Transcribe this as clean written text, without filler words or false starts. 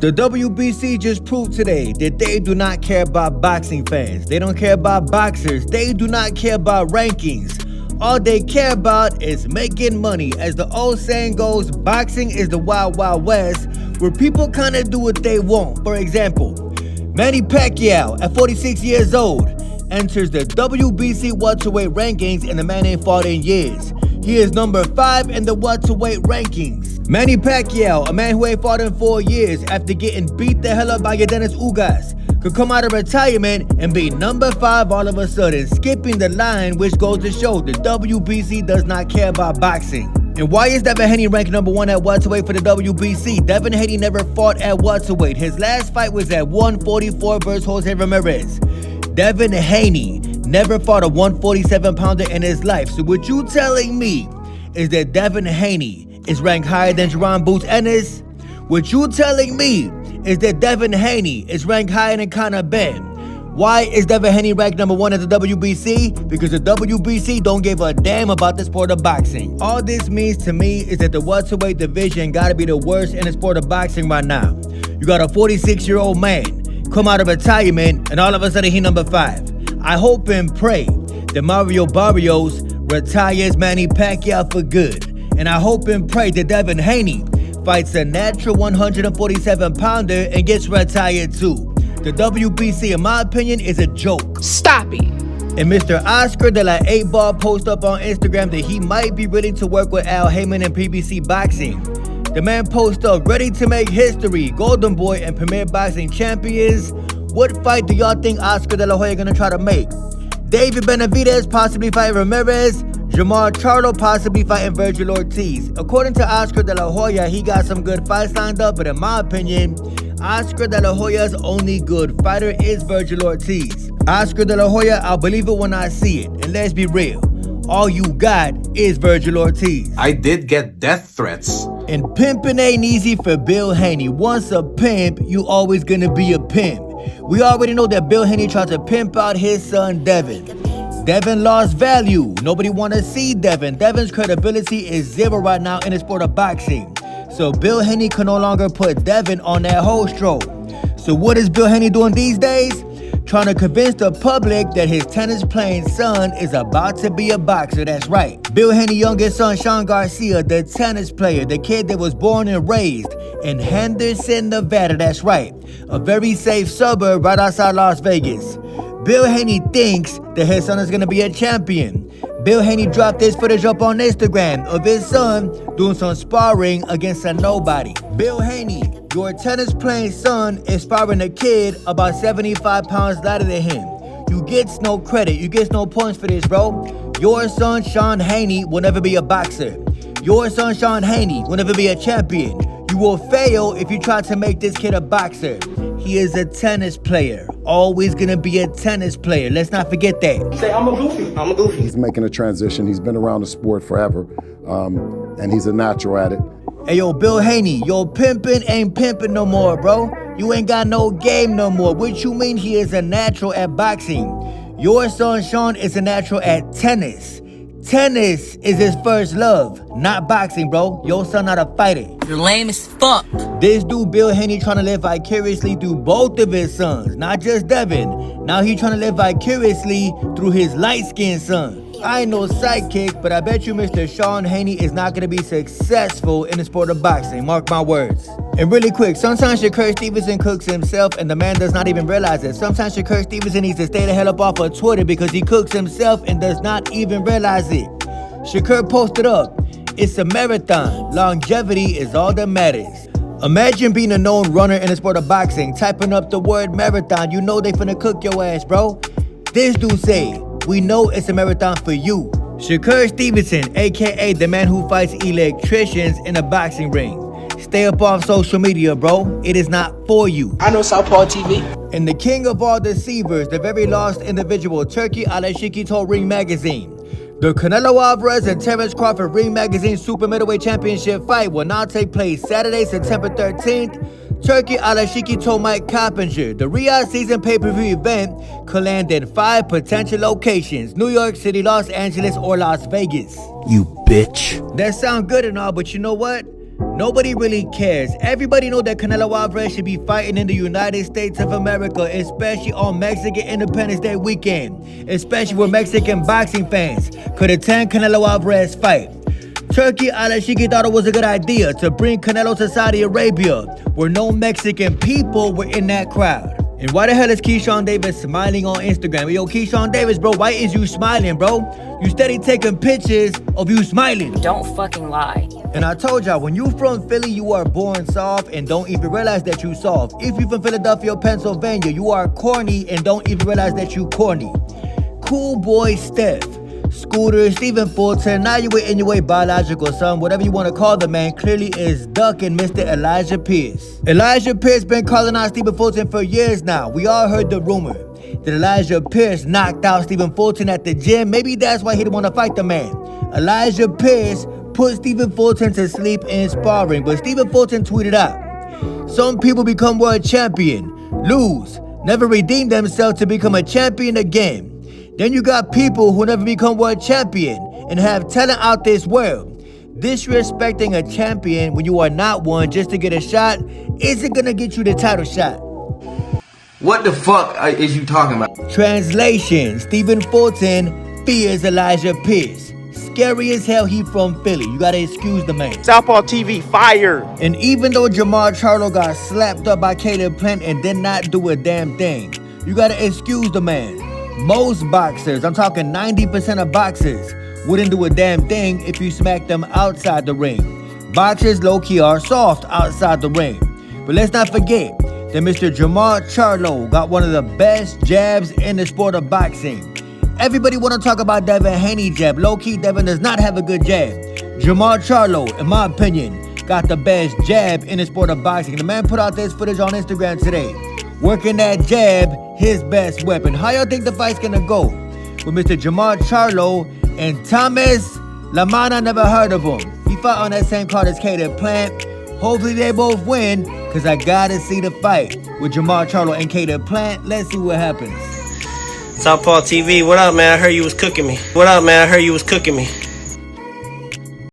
The WBC just proved today that they do not care about boxing fans. They don't care about boxers. They do not care about rankings. All they care about is making money. As the old saying goes, boxing is the wild, wild west, where people kind of do what they want. For example, Manny Pacquiao, at 46 years old, enters the WBC welterweight rankings, and the man ain't fought in years. He is number 5 in the welterweight rankings. Manny Pacquiao, a man who ain't fought in 4 years after getting beat the hell up by Dennis Ugas, could come out of retirement and be number 5 all of a sudden, skipping the line, which goes to show the WBC does not care about boxing. And why is Devin Haney ranked number 1 at welterweight for the WBC? Devin Haney never fought at welterweight. His last fight was at 144 versus Jose Ramirez. Devin Haney never fought a 147-pounder in his life. So what you telling me is that Devin Haney is ranked higher than Jermall Boots Ennis? What you telling me is that Devin Haney is ranked higher than Conor Ben? Why is Devin Haney ranked number 1 at the WBC? Because the WBC don't give a damn about the sport of boxing. All this means to me is that the welterweight division gotta be the worst in the sport of boxing right now. You got a 46-year-old man come out of retirement and all of a sudden he number 5. I hope and pray that Mario Barrios retires Manny Pacquiao for good. And I hope and pray that Devin Haney fights a natural 147-pounder and gets retired too. The WBC, in my opinion, is a joke. Stop it. And Mr. Oscar de la 8-Ball posted up on Instagram that he might be ready to work with Al Heyman in PBC Boxing. The man posted up, ready to make history, Golden Boy and Premier Boxing Champions. What fight do y'all think Oscar de la Hoya gonna try to make? David Benavidez possibly fighting Ramirez. Jermall Charlo possibly fighting Virgil Ortiz. According to Oscar de la Hoya, he got some good fights lined up, but in my opinion, Oscar de la Hoya's only good fighter is Virgil Ortiz. Oscar de la Hoya, I'll believe it when I see it. And let's be real, all you got is Virgil Ortiz. I did get death threats. And pimping ain't easy for Bill Haney. Once a pimp, you always gonna be a pimp. We already know that Bill Haney tried to pimp out his son Devin. Devin lost value. Nobody want to see Devin. Devin's credibility is 0 right now in the sport of boxing. So Bill Haney can no longer put Devin on that host stroll. So what is Bill Haney doing these days? Trying to convince the public that his tennis-playing son is about to be a boxer. That's right. Bill Haney's youngest son, Sean Garcia, the tennis player, the kid that was born and raised in Henderson, Nevada. That's right. A very safe suburb right outside Las Vegas. Bill Haney thinks that his son is going to be a champion. Bill Haney dropped this footage up on Instagram of his son doing some sparring against a nobody. Bill Haney, your tennis-playing son is sparring a kid about 75 pounds lighter than him. You get no credit. You get no points for this, bro. Your son, Sean Haney, will never be a boxer. Your son, Sean Haney, will never be a champion. You will fail if you try to make this kid a boxer. He is a tennis player. Always gonna be a tennis player. Let's not forget that. Say, I'm a goofy. I'm a goofy. He's making a transition. He's been around the sport forever, and he's a natural at it. Hey, yo, Bill Haney, yo, pimping ain't pimping no more, bro. You ain't got no game no more. What you mean he is a natural at boxing? Your son, Sean, is a natural at tennis. Tennis is his first love, not boxing, bro. Your son not a fighter. You're lame as fuck. This dude, Bill Haney, trying to live vicariously through both of his sons, not just Devin. Now he trying to live vicariously through his light-skinned son. I ain't no sidekick, but I bet you Mr. Sean Haney is not going to be successful in the sport of boxing. Mark my words. And really quick, sometimes Shakur Stevenson cooks himself and the man does not even realize it. Sometimes Shakur Stevenson needs to stay the hell up off of Twitter because he cooks himself and does not even realize it. Shakur posted up, it's a marathon. Longevity is all that matters. Imagine being a known runner in the sport of boxing, typing up the word marathon. You know they finna cook your ass, bro. This dude say, we know it's a marathon for you. Shakur Stevenson, aka the man who fights electricians in a boxing ring. Stay up off social media, bro. It is not for you. I know Southpaw TV. And the king of all deceivers, the very lost individual, Turkey Al-Shikito Ring Magazine. The Canelo Alvarez and Terrence Crawford Ring Magazine Super Middleweight Championship fight will now take place Saturday, September 13th. Turkey Al-Shikito Mike Coppinger. The Riyadh season pay-per-view event could land in 5 potential locations: New York City, Los Angeles, or Las Vegas. You bitch. That sound good and all, but you know what? Nobody really cares. Everybody know that Canelo Alvarez should be fighting in the United States of America, especially on Mexican Independence Day weekend, especially where Mexican boxing fans could attend Canelo Alvarez fight. Turkey Al-Ashiki thought it was a good idea to bring Canelo to Saudi Arabia, where no Mexican people were in that crowd. And why the hell is Keyshawn Davis smiling on Instagram? Yo, Keyshawn Davis, bro, why is you smiling, bro? You steady taking pictures of you smiling. Don't fucking lie. And I told y'all, when you from Philly, you are born soft and don't even realize that you soft. If you from Philadelphia, Pennsylvania, you are corny and don't even realize that you corny. Cool boy Steph, Scooter, Stephen Fulton, now you in your way biological son, whatever you want to call the man, clearly is ducking Mr. Elijah Pierce. Elijah Pierce been calling out Stephen Fulton for years now. We all heard the rumor that Elijah Pierce knocked out Stephen Fulton at the gym. Maybe that's why he didn't want to fight the man. Elijah Pierce put Stephen Fulton to sleep in sparring, but Stephen Fulton tweeted out, "Some people become world champion, lose, never redeem themselves to become a champion again. Then you got people who never become world champion and have talent out this world. Disrespecting a champion when you are not one just to get a shot isn't gonna get you the title shot." What the fuck is you talking about? Translation, Stephen Fulton fears Elijah Pierce. Scary as hell, he from Philly. You gotta excuse the man. Southpaw TV, fire. And even though Jermall Charlo got slapped up by Caleb Plant and did not do a damn thing, you gotta excuse the man. Most boxers, I'm talking 90% of boxers, wouldn't do a damn thing if you smacked them outside the ring. Boxers low-key are soft outside the ring. But let's not forget that Mr. Jermall Charlo got one of the best jabs in the sport of boxing. Everybody want to talk about Devin Haney jab. Low-key, Devin does not have a good jab. Jermall Charlo, in my opinion, got the best jab in the sport of boxing. The man put out this footage on Instagram today. Working that jab, his best weapon. How y'all think the fight's gonna go with Mr. Jermall Charlo and Thomas Lamana? Never heard of him. He fought on that same card as Caleb Plant. Hopefully they both win, because I gotta see the fight with Jermall Charlo and Caleb Plant. Let's see what happens. Southpaw TV, what up, man? I heard you was cooking me. What up, man? I heard you was cooking me.